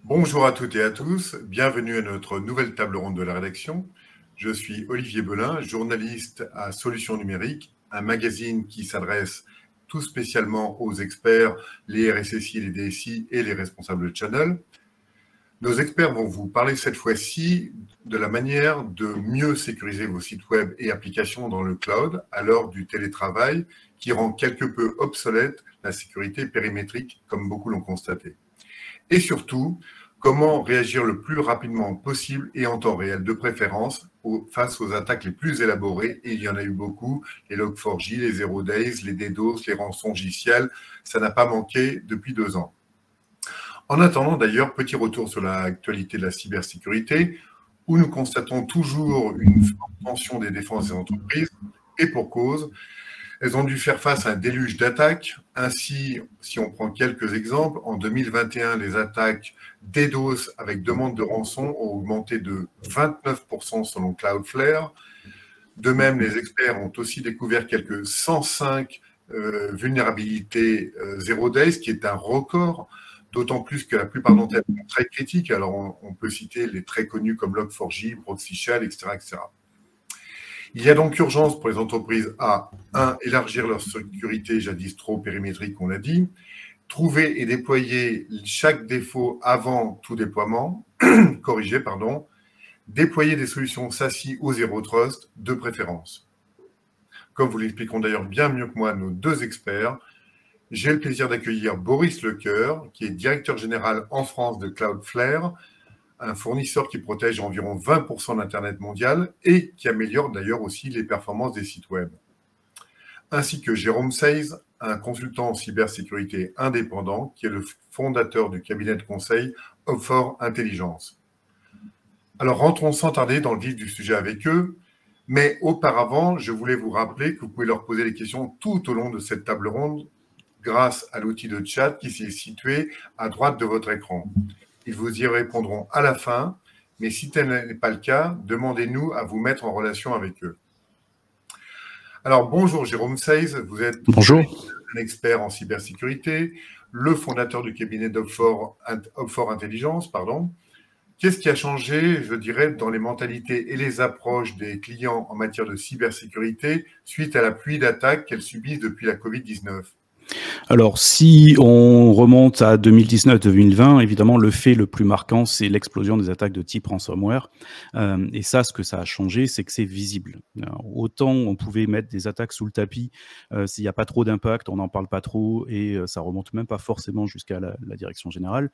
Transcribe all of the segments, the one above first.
Bonjour à toutes et à tous, bienvenue à notre nouvelle table ronde de la rédaction. Je suis Olivier Belin, journaliste à Solutions Numériques, un magazine qui s'adresse tout spécialement aux experts, les RSSI, les DSI et les responsables de channel. Nos experts vont vous parler cette fois-ci de la manière de mieux sécuriser vos sites web et applications dans le cloud à l'heure du télétravail qui rend quelque peu obsolète la sécurité périmétrique comme beaucoup l'ont constaté. Et surtout, comment réagir le plus rapidement possible et en temps réel de préférence face aux attaques les plus élaborées, et il y en a eu beaucoup, les Log4j, les Zero Days, les DDoS, les rançongiciels, ça n'a pas manqué depuis 2 ans. En attendant d'ailleurs, petit retour sur l'actualité de la cybersécurité, où nous constatons toujours une forte tension des défenses des entreprises, et pour cause. Elles ont dû faire face à un déluge d'attaques. Ainsi, si on prend quelques exemples, en 2021, les attaques DDoS avec demande de rançon ont augmenté de 29% selon Cloudflare. De même, les experts ont aussi découvert quelques 105 vulnérabilités Zero Days, qui est un record, d'autant plus que la plupart d'entre elles sont très critiques. Alors, on peut citer les très connus comme Log4j, Proxy-Shell, etc., etc. Il y a donc urgence pour les entreprises à 1. Élargir leur sécurité, jadis trop périmétrique, on l'a dit, trouver et déployer chaque défaut avant tout déploiement, corriger, pardon, déployer des solutions SASI ou Zero Trust de préférence. Comme vous l'expliqueront d'ailleurs bien mieux que moi nos 2 experts, j'ai le plaisir d'accueillir Boris Lecoeur, qui est directeur général en France de Cloudflare, un fournisseur qui protège environ 20% d'Internet mondial et qui améliore d'ailleurs aussi les performances des sites web. Ainsi que Jérôme Seiz, un consultant en cybersécurité indépendant qui est le fondateur du cabinet de conseil Opt4 Intelligence. Alors rentrons sans tarder dans le vif du sujet avec eux, mais auparavant, je voulais vous rappeler que vous pouvez leur poser des questions tout au long de cette table ronde grâce à l'outil de chat qui est situé à droite de votre écran. Ils vous y répondront à la fin, mais si tel n'est pas le cas, demandez-nous à vous mettre en relation avec eux. Alors, bonjour Jérôme Seiz, vous êtes un expert en cybersécurité, le fondateur du cabinet d'Opt4 Intelligence, pardon. Qu'est-ce qui a changé, je dirais, dans les mentalités et les approches des clients en matière de cybersécurité suite à la pluie d'attaques qu'elles subissent depuis la Covid-19 ? Alors, si on remonte à 2019-2020, évidemment, le fait le plus marquant, c'est l'explosion des attaques de type ransomware. Et ça, ce que ça a changé, c'est que c'est visible. Alors, autant on pouvait mettre des attaques sous le tapis, s'il n'y a pas trop d'impact, on n'en parle pas trop et ça remonte même pas forcément jusqu'à la direction générale.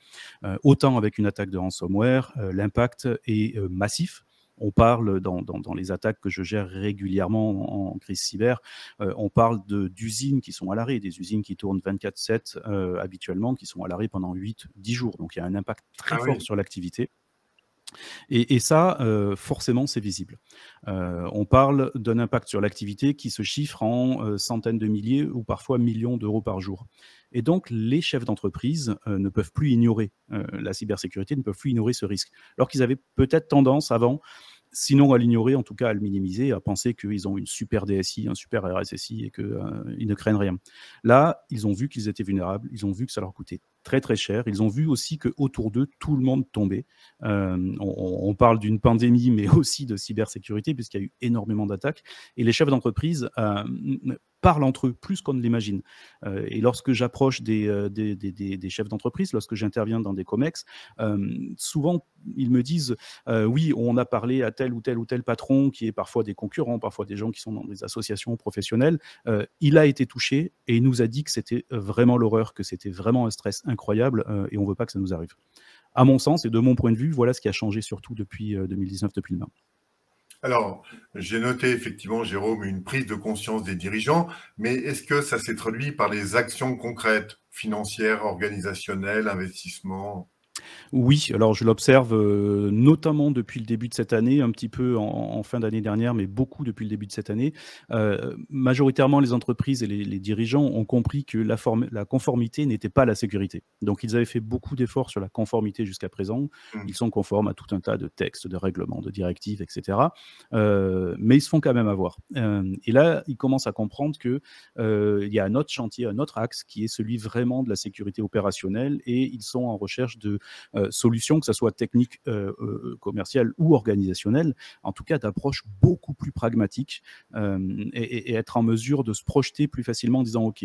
Autant avec une attaque de ransomware, l'impact est massif. On parle dans les attaques que je gère régulièrement en crise cyber, on parle d'usines qui sont à l'arrêt, des usines qui tournent 24/7 habituellement, qui sont à l'arrêt pendant 8-10 jours. Donc il y a un impact très fort sur l'activité. Et ça, forcément, c'est visible. On parle d'un impact sur l'activité qui se chiffre en centaines de milliers ou parfois millions d'euros par jour. Et donc, les chefs d'entreprise ne peuvent plus ignorer la cybersécurité, ne peuvent plus ignorer ce risque. Alors qu'ils avaient peut-être tendance avant, sinon à l'ignorer, en tout cas à le minimiser, à penser qu'ils ont une super DSI, un super RSSI et qu'ils ne craignent rien. Là, ils ont vu qu'ils étaient vulnérables, ils ont vu que ça leur coûtait très très cher, ils ont vu aussi qu'autour d'eux, tout le monde tombait. On parle d'une pandémie, mais aussi de cybersécurité, puisqu'il y a eu énormément d'attaques. Et les chefs d'entreprise parlent entre eux plus qu'on ne l'imagine. Et lorsque j'approche des chefs d'entreprise, lorsque j'interviens dans des COMEX, souvent ils me disent oui, on a parlé à tel ou tel patron qui est parfois des concurrents, parfois des gens qui sont dans des associations professionnelles. Il a été touché et il nous a dit que c'était vraiment l'horreur, que c'était vraiment un stress incroyable et on ne veut pas que ça nous arrive. À mon sens et de mon point de vue, voilà ce qui a changé surtout depuis 2019, depuis le 20. Alors, j'ai noté effectivement, Jérôme, une prise de conscience des dirigeants, mais est-ce que ça s'est traduit par les actions concrètes, financières, organisationnelles, investissements ? Oui, alors je l'observe notamment depuis le début de cette année, un petit peu en fin d'année dernière, mais beaucoup depuis le début de cette année. Majoritairement, les entreprises et les dirigeants ont compris que la conformité n'était pas la sécurité. Donc, ils avaient fait beaucoup d'efforts sur la conformité jusqu'à présent. Ils sont conformes à tout un tas de textes, de règlements, de directives, etc. Mais ils se font quand même avoir. Et là, ils commencent à comprendre qu'il y a un autre chantier, un autre axe qui est celui vraiment de la sécurité opérationnelle, et ils sont en recherche de solutions, que ce soit technique, commerciale ou organisationnelle, en tout cas d'approche beaucoup plus pragmatique, et être en mesure de se projeter plus facilement en disant ok,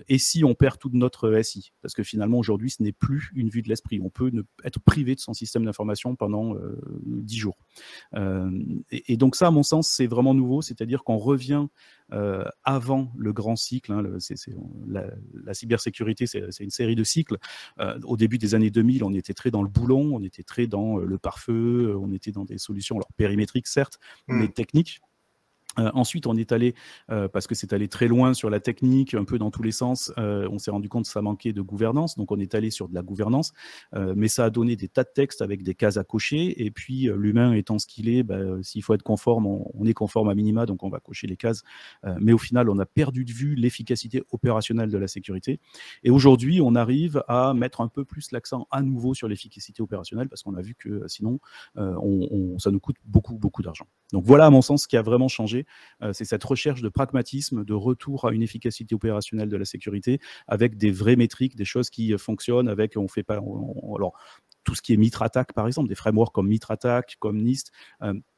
et si on perd toute notre SI? Parce que finalement, aujourd'hui, ce n'est plus une vue de l'esprit. On peut être privé de son système d'information pendant 10 jours. Et donc ça, à mon sens, c'est vraiment nouveau. C'est-à-dire qu'on revient avant le grand cycle. Hein, la cybersécurité, c'est une série de cycles. Au début des années 2000, on était très dans le boulon, on était très dans le pare-feu, on était dans des solutions, alors périmétriques certes, mais techniques. Ensuite, on est allé, parce que c'est allé très loin sur la technique, un peu dans tous les sens, on s'est rendu compte que ça manquait de gouvernance, donc on est allé sur de la gouvernance, mais ça a donné des tas de textes avec des cases à cocher, et puis l'humain étant ce qu'il est, s'il faut être conforme, on est conforme à minima, donc on va cocher les cases, mais au final, on a perdu de vue l'efficacité opérationnelle de la sécurité, et aujourd'hui, on arrive à mettre un peu plus l'accent à nouveau sur l'efficacité opérationnelle, parce qu'on a vu que sinon, ça nous coûte beaucoup, beaucoup d'argent. Donc voilà, à mon sens, ce qui a vraiment changé, c'est cette recherche de pragmatisme, de retour à une efficacité opérationnelle de la sécurité, avec des vraies métriques, des choses qui fonctionnent, avec, on fait pas, alors, tout ce qui est Mitre Attack, par exemple, des frameworks comme Mitre Attack, comme NIST,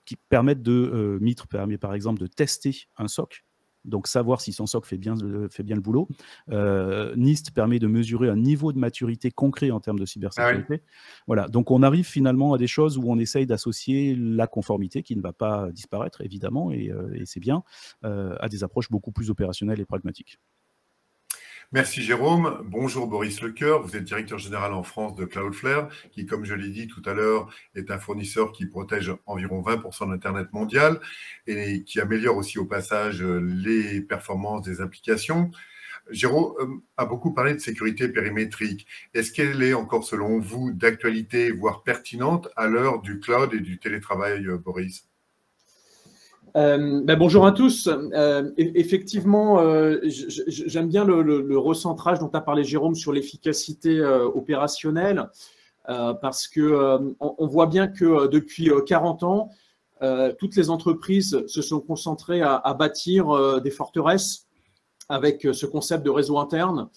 qui permettent Mitre permet par exemple de tester un SOC, donc savoir si son SOC fait bien le boulot. NIST permet de mesurer un niveau de maturité concret en termes de cybersécurité. Ah oui. Voilà, donc on arrive finalement à des choses où on essaye d'associer la conformité, qui ne va pas disparaître évidemment, et c'est bien, à des approches beaucoup plus opérationnelles et pragmatiques. Merci Jérôme. Bonjour Boris Lecoeur, vous êtes directeur général en France de Cloudflare, qui, comme je l'ai dit tout à l'heure, est un fournisseur qui protège environ 20% de l'Internet mondial et qui améliore aussi au passage les performances des applications. Jérôme a beaucoup parlé de sécurité périmétrique. Est-ce qu'elle est encore, selon vous, d'actualité, voire pertinente à l'heure du cloud et du télétravail, Boris ? Bonjour à tous. Effectivement, j'aime bien le recentrage dont a parlé Jérôme sur l'efficacité opérationnelle, parce que on voit bien que depuis 40 ans, toutes les entreprises se sont concentrées à bâtir des forteresses avec ce concept de réseau interne,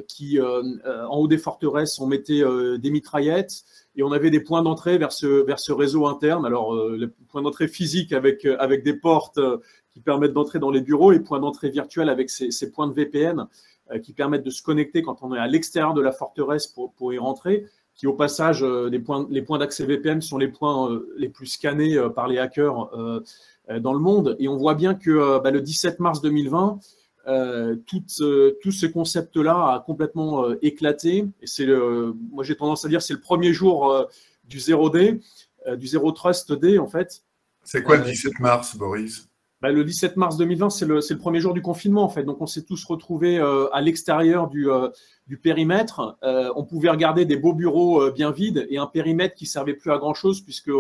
qui, en haut des forteresses, on mettait des mitraillettes, et on avait des points d'entrée vers ce réseau interne. Alors, les points d'entrée physiques avec des portes qui permettent d'entrer dans les bureaux, et points d'entrée virtuels avec ces points de VPN qui permettent de se connecter quand on est à l'extérieur de la forteresse pour y rentrer, qui au passage, les points d'accès VPN sont les points les plus scannés par les hackers dans le monde. Et on voit bien que le 17 mars 2020, tout ce concept-là a complètement éclaté. Et moi j'ai tendance à dire c'est le premier jour du Zero Day, du Zero Trust Day en fait. C'est quoi le 17 mars, Boris ? Le 17 mars 2020, c'est le premier jour du confinement en fait. Donc on s'est tous retrouvés à l'extérieur du périmètre. On pouvait regarder des beaux bureaux bien vides et un périmètre qui servait plus à grand chose, puisque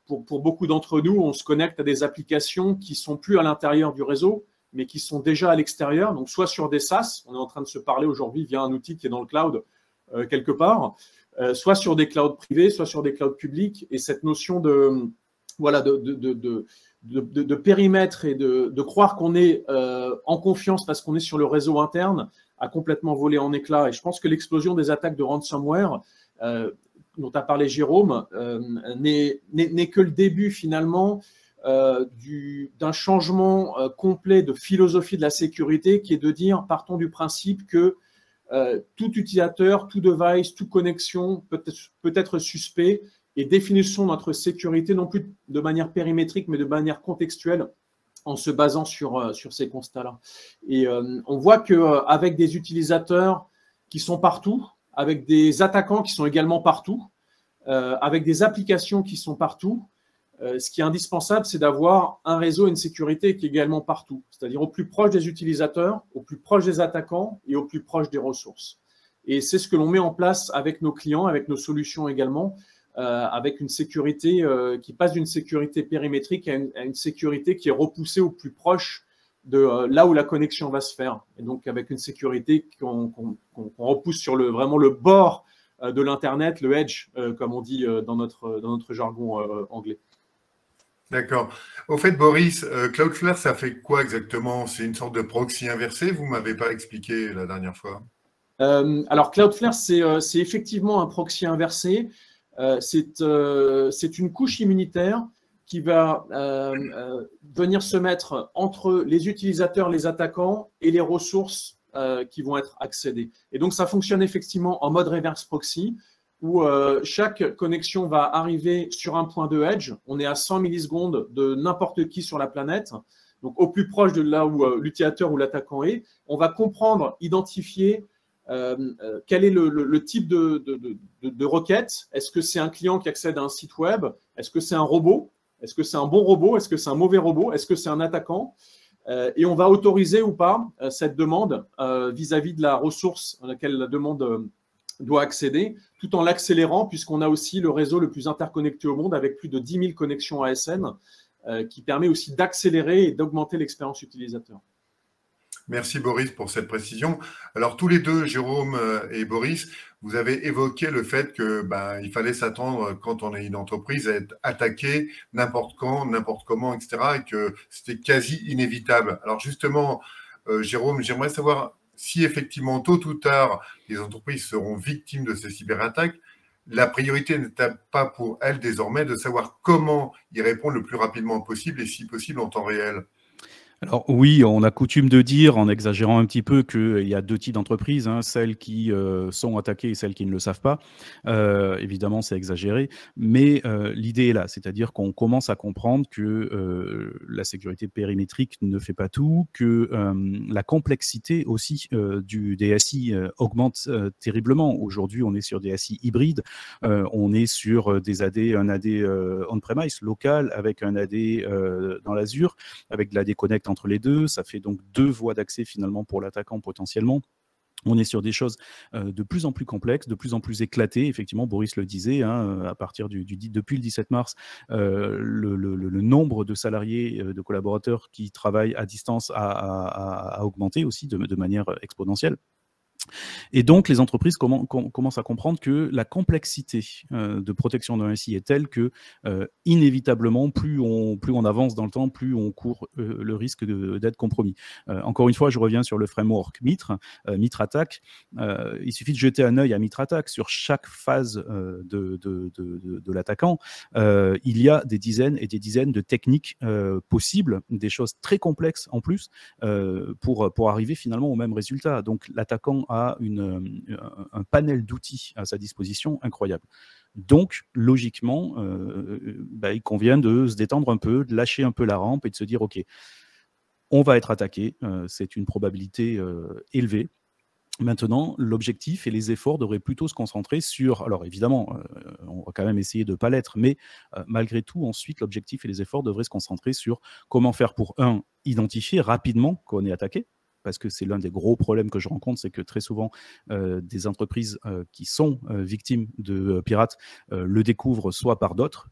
pour beaucoup d'entre nous, on se connecte à des applications qui sont plus à l'intérieur du réseau, mais qui sont déjà à l'extérieur, donc soit sur des SaaS, on est en train de se parler aujourd'hui via un outil qui est dans le cloud quelque part, soit sur des clouds privés, soit sur des clouds publics, et cette notion de périmètre et de croire qu'on est en confiance parce qu'on est sur le réseau interne a complètement volé en éclats. Et je pense que l'explosion des attaques de ransomware dont a parlé Jérôme n'est que le début finalement d'un changement complet de philosophie de la sécurité, qui est de dire, partons du principe que tout utilisateur, tout device, toute connexion peut être suspect, et définissons notre sécurité non plus de manière périmétrique mais de manière contextuelle, en se basant sur ces constats-là. Et on voit qu'avec des utilisateurs qui sont partout, avec des attaquants qui sont également partout, avec des applications qui sont partout, ce qui est indispensable, c'est d'avoir un réseau et une sécurité qui est également partout, c'est-à-dire au plus proche des utilisateurs, au plus proche des attaquants et au plus proche des ressources. Et c'est ce que l'on met en place avec nos clients, avec nos solutions également, avec une sécurité qui passe d'une sécurité périmétrique à une sécurité qui est repoussée au plus proche de là où la connexion va se faire. Et donc, avec une sécurité qu'on repousse sur vraiment le bord de l'Internet, le edge, comme on dit dans notre jargon anglais. D'accord. Au fait, Boris, Cloudflare, ça fait quoi exactement? C'est une sorte de proxy inversé? Vous ne m'avez pas expliqué la dernière fois. Alors, Cloudflare, c'est effectivement un proxy inversé. C'est une couche immunitaire qui va venir se mettre entre les utilisateurs, les attaquants et les ressources qui vont être accédées. Et donc, ça fonctionne effectivement en mode reverse proxy où chaque connexion va arriver sur un point de edge. On est à 100 millisecondes de n'importe qui sur la planète, donc au plus proche de là où l'utilisateur ou l'attaquant est. On va comprendre, identifier quel est le type de requête. Est-ce que c'est un client qui accède à un site web? Est-ce que c'est un robot? Est-ce que c'est un bon robot? Est-ce que c'est un mauvais robot? Est-ce que c'est un attaquant? Et on va autoriser ou pas cette demande vis-à-vis de la ressource à laquelle la demande doit accéder, tout en l'accélérant, puisqu'on a aussi le réseau le plus interconnecté au monde, avec plus de 10 000 connexions ASN, qui permet aussi d'accélérer et d'augmenter l'expérience utilisateur. Merci Boris pour cette précision. Alors tous les deux, Jérôme et Boris, vous avez évoqué le fait que il fallait s'attendre quand on est une entreprise à être attaqué n'importe quand, n'importe comment, etc. et que c'était quasi inévitable. Alors justement, Jérôme, j'aimerais savoir si effectivement tôt ou tard les entreprises seront victimes de ces cyberattaques. La priorité n'est pas pour elles désormais de savoir comment y répondre le plus rapidement possible et si possible en temps réel. Alors oui, on a coutume de dire, en exagérant un petit peu, qu'il y a deux types d'entreprises, hein, celles qui sont attaquées et celles qui ne le savent pas. Évidemment, c'est exagéré, mais l'idée est là, c'est-à-dire qu'on commence à comprendre que la sécurité périmétrique ne fait pas tout, que la complexité aussi du DSI augmente terriblement. Aujourd'hui, on est sur des SI hybrides, on est sur des AD, un AD on-premise local avec un AD dans l'Azure, avec de l'AD Connect entre les deux, ça fait donc deux voies d'accès finalement pour l'attaquant potentiellement. On est sur des choses de plus en plus complexes, de plus en plus éclatées. Effectivement, Boris le disait, hein, à partir depuis le 17 mars, le nombre de salariés, de collaborateurs qui travaillent à distance a augmenté aussi de manière exponentielle. Et donc, les entreprises commencent à comprendre que la complexité de protection d'un SI est telle que, inévitablement, plus on avance dans le temps, plus on court le risque d'être compromis. Encore une fois, je reviens sur le framework Mitre, Mitre Attack. Il suffit de jeter un œil à Mitre Attack. Sur chaque phase de l'attaquant, il y a des dizaines et des dizaines de techniques possibles, des choses très complexes en plus, pour arriver finalement au même résultat. Donc, l'attaquant a un panel d'outils à sa disposition incroyable. Donc, logiquement, il convient de se détendre un peu, de lâcher un peu la rampe et de se dire, OK, on va être attaqué, c'est une probabilité élevée. Maintenant, l'objectif et les efforts devraient plutôt se concentrer sur... Alors évidemment, on va quand même essayer de ne pas l'être, mais malgré tout, ensuite, l'objectif et les efforts devraient se concentrer sur comment faire pour, identifier rapidement qu'on est attaqué, parce que c'est l'un des gros problèmes que je rencontre, c'est que très souvent, des entreprises qui sont victimes de pirates le découvrent soit par d'autres,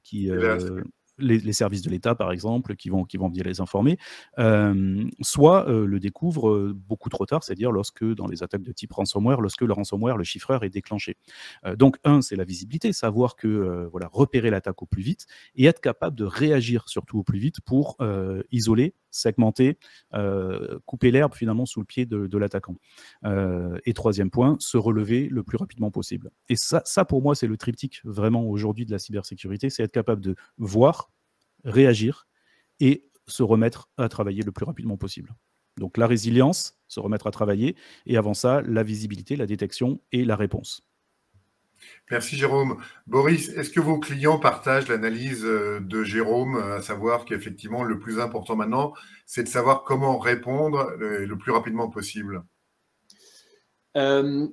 les services de l'État, par exemple, qui vont venir les informer, soit le découvrent beaucoup trop tard, c'est-à-dire lorsque, dans les attaques de type ransomware, lorsque le ransomware, le chiffreur est déclenché. Donc, c'est la visibilité, savoir que, repérer l'attaque au plus vite et être capable de réagir surtout au plus vite pour isoler, segmenter, couper l'herbe finalement sous le pied de l'attaquant. Et troisième point, se relever le plus rapidement possible. Et ça pour moi, c'est le triptyque vraiment aujourd'hui de la cybersécurité, c'est être capable de voir, réagir et se remettre à travailler le plus rapidement possible. Donc la résilience, se remettre à travailler, et avant ça, la visibilité, la détection et la réponse. Merci Jérôme. Boris, est-ce que vos clients partagent l'analyse de Jérôme, à savoir qu'effectivement le plus important maintenant, c'est de savoir comment répondre le plus rapidement possible?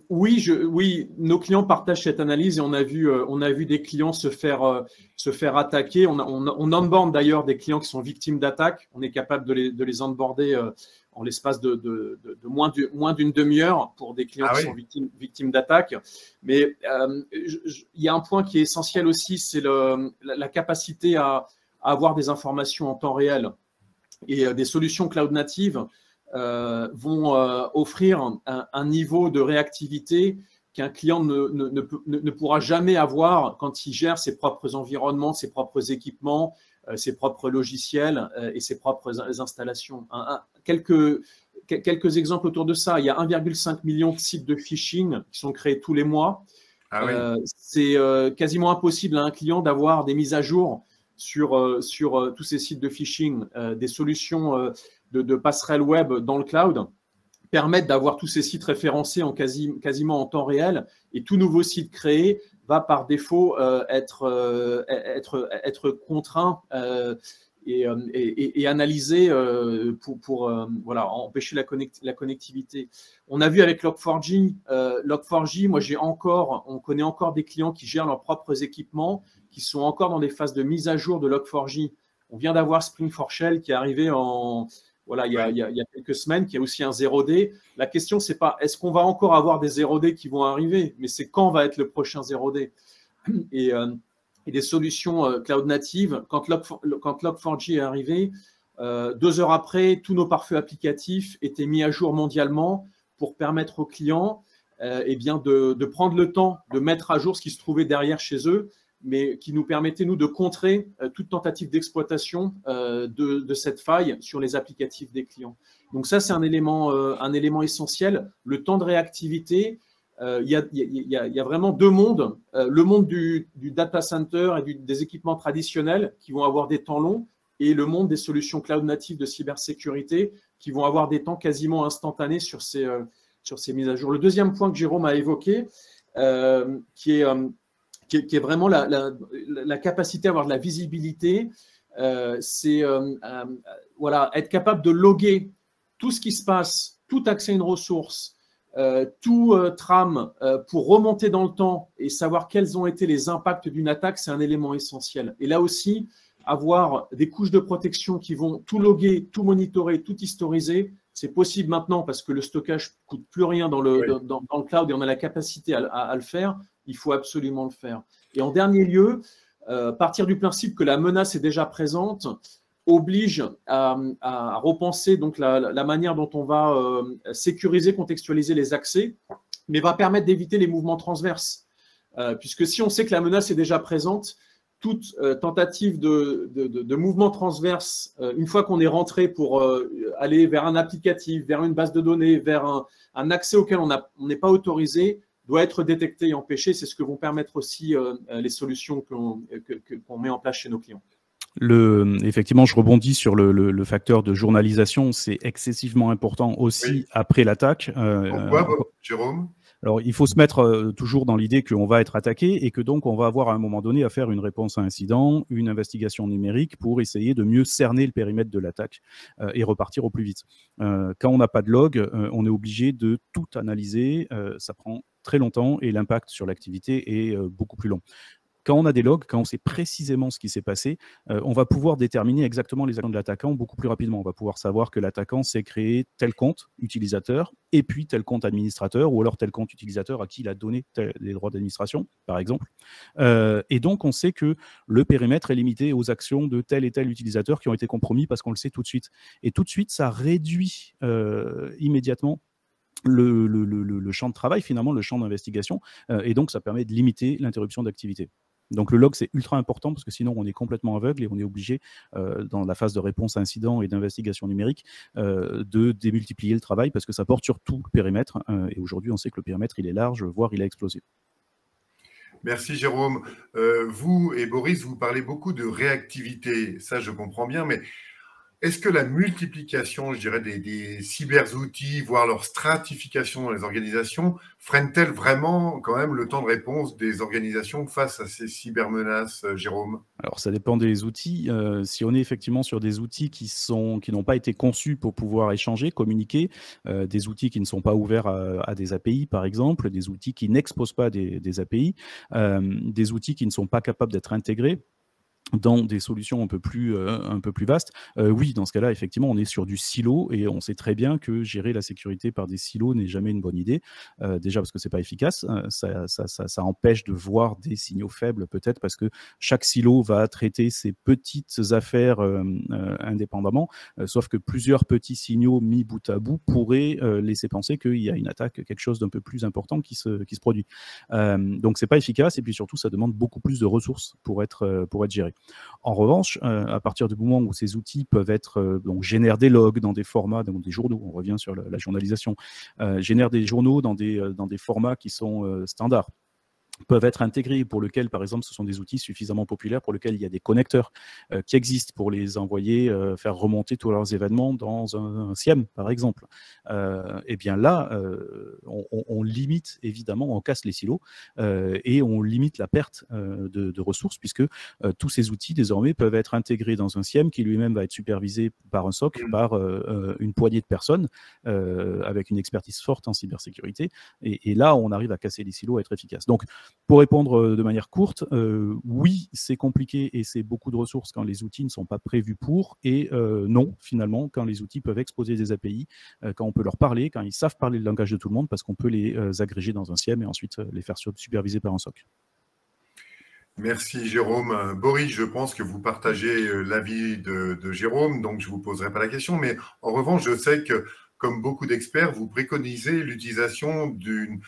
Oui, nos clients partagent cette analyse et on a vu des clients se faire attaquer. On onboard d'ailleurs des clients qui sont victimes d'attaques. On est capable de les onboarder en l'espace de moins d'une demi-heure pour des clients qui sont victimes d'attaques. Mais il y a un point qui est essentiel aussi, c'est la capacité à avoir des informations en temps réel. Et des solutions cloud natives vont offrir un niveau de réactivité qu'un client ne pourra jamais avoir quand il gère ses propres environnements, ses propres équipements, ses propres logiciels et ses propres installations. Quelques exemples autour de ça. Il y a 1,5 million de sites de phishing qui sont créés tous les mois. C'est quasiment impossible à un client d'avoir des mises à jour sur tous ces sites de phishing. Des solutions de passerelle web dans le cloud permettent d'avoir tous ces sites référencés quasiment en temps réel, et tout nouveau site créé va par défaut être contraint et analysé pour empêcher la connectivité. On a vu avec Log4j, on connaît encore des clients qui gèrent leurs propres équipements, qui sont encore dans des phases de mise à jour de Log4j. On vient d'avoir Spring4Shell qui est arrivé il y a quelques semaines, qui est aussi un 0D. La question, c'est pas est-ce qu'on va encore avoir des 0D qui vont arriver, mais c'est quand va être le prochain 0D. Et des solutions cloud natives, quand Log4j est arrivé, 2 heures après, tous nos pare-feux applicatifs étaient mis à jour mondialement pour permettre aux clients de prendre le temps de mettre à jour ce qui se trouvait derrière chez eux, mais qui nous permettait, nous, de contrer toute tentative d'exploitation de cette faille sur les applicatifs des clients. Donc ça, c'est un élément essentiel. Le temps de réactivité, il y a vraiment deux mondes. Le monde du data center et des équipements traditionnels qui vont avoir des temps longs, et le monde des solutions cloud natives de cybersécurité qui vont avoir des temps quasiment instantanés sur ces mises à jour. Le deuxième point que Jérôme a évoqué, qui est vraiment la capacité à avoir de la visibilité, c'est être capable de loguer tout ce qui se passe, tout accès à une ressource, tout trame pour remonter dans le temps et savoir quels ont été les impacts d'une attaque, c'est un élément essentiel. Et là aussi, avoir des couches de protection qui vont tout loguer, tout monitorer, tout historiser, c'est possible maintenant parce que le stockage ne coûte plus rien dans le cloud et on a la capacité à le faire. Il faut absolument le faire. Et en dernier lieu, partir du principe que la menace est déjà présente oblige à repenser donc la manière dont on va sécuriser, contextualiser les accès, mais va permettre d'éviter les mouvements transverses. Puisque si on sait que la menace est déjà présente, toute tentative de mouvement transverse, une fois qu'on est rentré pour aller vers un applicatif, vers une base de données, vers un accès auquel on n'est pas autorisé, doit être détecté et empêché. C'est ce que vont permettre aussi les solutions qu'on met en place chez nos clients. Effectivement, je rebondis sur le facteur de journalisation. C'est excessivement important aussi après l'attaque. Pourquoi, Jérôme ? Alors, il faut se mettre toujours dans l'idée qu'on va être attaqué et que donc on va avoir à un moment donné à faire une réponse à incident, une investigation numérique pour essayer de mieux cerner le périmètre de l'attaque et repartir au plus vite. Quand on n'a pas de log, on est obligé de tout analyser. Ça prend très longtemps et l'impact sur l'activité est beaucoup plus long. Quand on a des logs, quand on sait précisément ce qui s'est passé, on va pouvoir déterminer exactement les actions de l'attaquant beaucoup plus rapidement. On va pouvoir savoir que l'attaquant s'est créé tel compte utilisateur et puis tel compte administrateur, ou alors tel compte utilisateur à qui il a donné des droits d'administration, par exemple. Et donc, on sait que le périmètre est limité aux actions de tel et tel utilisateur qui ont été compromis parce qu'on le sait tout de suite. Et tout de suite, ça réduit immédiatement le champ de travail, finalement, le champ d'investigation, et donc ça permet de limiter l'interruption d'activité. Donc le log, c'est ultra important parce que sinon on est complètement aveugle et on est obligé, dans la phase de réponse à incident et d'investigation numérique, de démultiplier le travail parce que ça porte sur tout le périmètre, et aujourd'hui on sait que le périmètre il est large, voire il a explosé. Merci Jérôme. Vous et Boris, vous parlez beaucoup de réactivité, ça je comprends bien, mais est-ce que la multiplication, je dirais, des cyber-outils, voire leur stratification dans les organisations, freine-t-elle vraiment quand même le temps de réponse des organisations face à ces cybermenaces, Jérôme ? Alors, ça dépend des outils. Si on est effectivement sur des outils qui n'ont pas été conçus pour pouvoir échanger, communiquer, des outils qui ne sont pas ouverts à des API, par exemple, des outils qui n'exposent pas des API, des outils qui ne sont pas capables d'être intégrés, dans des solutions un peu plus vastes, oui, dans ce cas-là, effectivement, on est sur du silo et on sait très bien que gérer la sécurité par des silos n'est jamais une bonne idée. Déjà parce que c'est pas efficace, ça empêche de voir des signaux faibles, peut-être parce que chaque silo va traiter ses petites affaires indépendamment, sauf que plusieurs petits signaux mis bout à bout pourraient laisser penser qu'il y a une attaque, quelque chose d'un peu plus important qui se produit. Donc c'est pas efficace et puis surtout ça demande beaucoup plus de ressources pour être géré. En revanche, à partir du moment où ces outils peuvent être, donc génèrent des logs dans des formats, donc des journaux, on revient sur la journalisation, génèrent des journaux dans des formats qui sont standards, peuvent être intégrés, pour lequel, par exemple, ce sont des outils suffisamment populaires pour lesquels il y a des connecteurs qui existent pour les envoyer, faire remonter tous leurs événements dans un SIEM, par exemple. Et bien là, on limite, évidemment, on casse les silos et on limite la perte de ressources, puisque tous ces outils, désormais, peuvent être intégrés dans un SIEM qui lui-même va être supervisé par un SOC, par une poignée de personnes avec une expertise forte en cybersécurité. Et là, on arrive à casser les silos, à être efficace. Donc, pour répondre de manière courte, oui, c'est compliqué et c'est beaucoup de ressources quand les outils ne sont pas prévus pour, et non, finalement, quand les outils peuvent exposer des API, quand on peut leur parler, quand ils savent parler le langage de tout le monde, parce qu'on peut les agréger dans un SIEM et ensuite les faire superviser par un SOC. Merci Jérôme. Boris, je pense que vous partagez l'avis de Jérôme, donc je ne vous poserai pas la question, mais en revanche, je sais que, comme beaucoup d'experts, vous préconisez l'utilisation d'une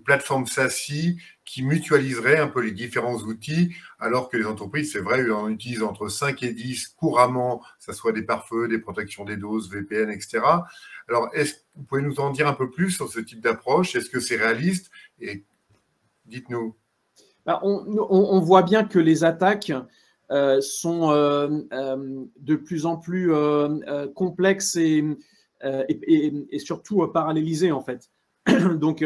plateforme SASI qui mutualiserait un peu les différents outils, alors que les entreprises, c'est vrai, en utilisent entre 5 et 10 couramment, que ce soit des pare-feux, des protections des doses, VPN, etc. Alors, est-ce que vous pouvez nous en dire un peu plus sur ce type d'approche? Est-ce que c'est réaliste? Et dites-nous. On voit bien que les attaques sont de plus en plus complexes et surtout parallélisées, en fait. Donc,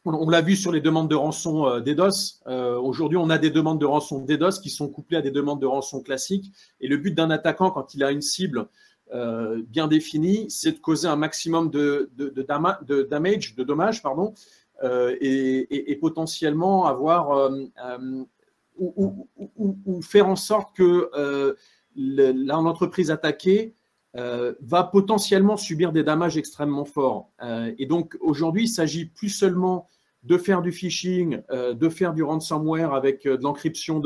on l'a vu sur les demandes de rançon DDoS. Aujourd'hui, on a des demandes de rançon DDoS qui sont couplées à des demandes de rançon classiques. Et le but d'un attaquant, quand il a une cible bien définie, c'est de causer un maximum de dommages, et potentiellement avoir ou faire en sorte que l'entreprise attaquée va potentiellement subir des dommages extrêmement forts. Et donc, aujourd'hui, il s'agit plus seulement de faire du phishing, de faire du ransomware avec de l'encryption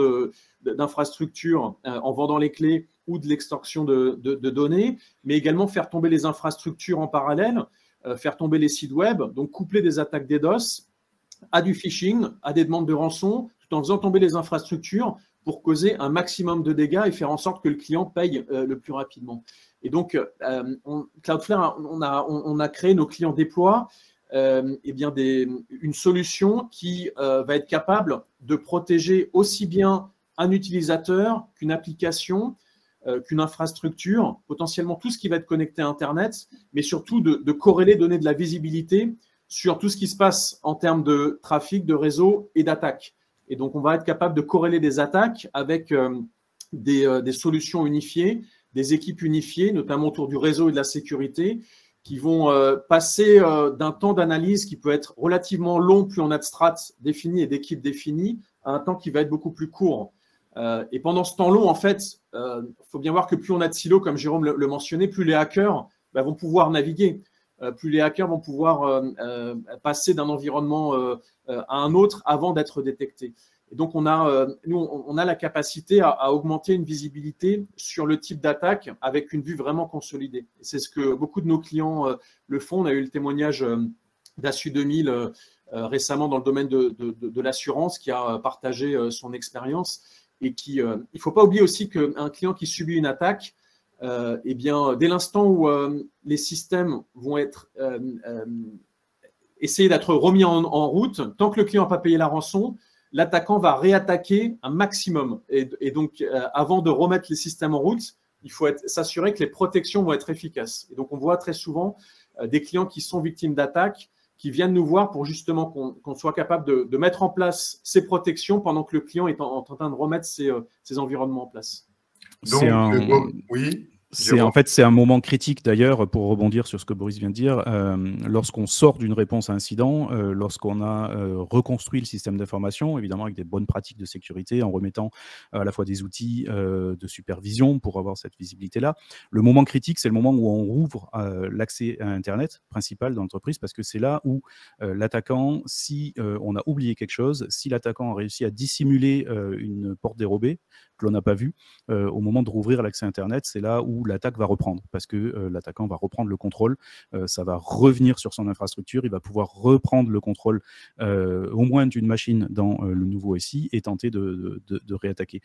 d'infrastructures en vendant les clés ou de l'extorsion de données, mais également faire tomber les infrastructures en parallèle, faire tomber les sites web, donc coupler des attaques DDoS à du phishing, à des demandes de rançon, tout en faisant tomber les infrastructures pour causer un maximum de dégâts et faire en sorte que le client paye le plus rapidement. Et donc, Cloudflare, on a créé, nos clients déploient une solution qui va être capable de protéger aussi bien un utilisateur qu'une application, qu'une infrastructure, potentiellement tout ce qui va être connecté à Internet, mais surtout de corréler, donner de la visibilité sur tout ce qui se passe en termes de trafic, de réseau et d'attaque. Et donc, on va être capable de corréler des attaques avec des solutions unifiées, des équipes unifiées, notamment autour du réseau et de la sécurité, qui vont passer d'un temps d'analyse qui peut être relativement long, plus on a de strates définies et d'équipes définies, à un temps qui va être beaucoup plus court. Et pendant ce temps long, en fait, faut bien voir que plus on a de silos, comme Jérôme le mentionnait, plus les hackers vont pouvoir naviguer, plus les hackers vont pouvoir passer d'un environnement à un autre avant d'être détectés. Et donc, nous, on a la capacité à augmenter une visibilité sur le type d'attaque avec une vue vraiment consolidée. C'est ce que beaucoup de nos clients le font. On a eu le témoignage d'Assu 2000 récemment dans le domaine de l'assurance qui a partagé son expérience. Et il ne faut pas oublier aussi qu'un client qui subit une attaque, dès l'instant où les systèmes vont essayer d'être remis en route, tant que le client n'a pas payé la rançon, l'attaquant va réattaquer un maximum. Et donc, avant de remettre les systèmes en route, il faut s'assurer que les protections vont être efficaces. Et donc, on voit très souvent des clients qui sont victimes d'attaques, qui viennent nous voir pour justement qu'on soit capable de mettre en place ces protections pendant que le client est en train de remettre ses environnements en place. Donc, oui. En fait, c'est un moment critique d'ailleurs, pour rebondir sur ce que Boris vient de dire. Lorsqu'on sort d'une réponse à incident, lorsqu'on a reconstruit le système d'information, évidemment avec des bonnes pratiques de sécurité, en remettant à la fois des outils de supervision pour avoir cette visibilité-là. Le moment critique, c'est le moment où on rouvre l'accès à Internet principal de l'entreprise, parce que c'est là où l'attaquant, si on a oublié quelque chose, si l'attaquant a réussi à dissimuler une porte dérobée que l'on n'a pas vue, au moment de rouvrir l'accès Internet, c'est là où l'attaque va reprendre, parce que l'attaquant va reprendre le contrôle, ça va revenir sur son infrastructure, il va pouvoir reprendre le contrôle au moins d'une machine dans le nouveau SI et tenter de réattaquer.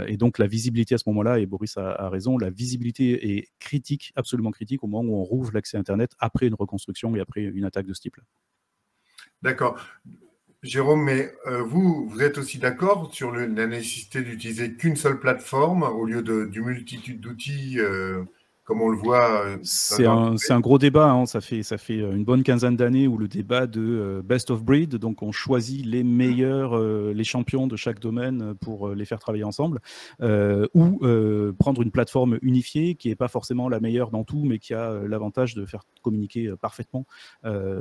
Et donc la visibilité à ce moment-là, et Boris a raison, la visibilité est critique, absolument critique, au moment où on rouvre l'accès Internet après une reconstruction et après une attaque de ce type-là. D'accord. Jérôme, mais vous êtes aussi d'accord sur la nécessité d'utiliser qu'une seule plateforme au lieu d'une multitude d'outils, comme on le voit c'est un gros débat, hein. Ça fait une bonne quinzaine d'années où le débat de best of breed, donc on choisit les meilleurs, les champions de chaque domaine pour les faire travailler ensemble, ou prendre une plateforme unifiée qui n'est pas forcément la meilleure dans tout, mais qui a l'avantage de faire communiquer parfaitement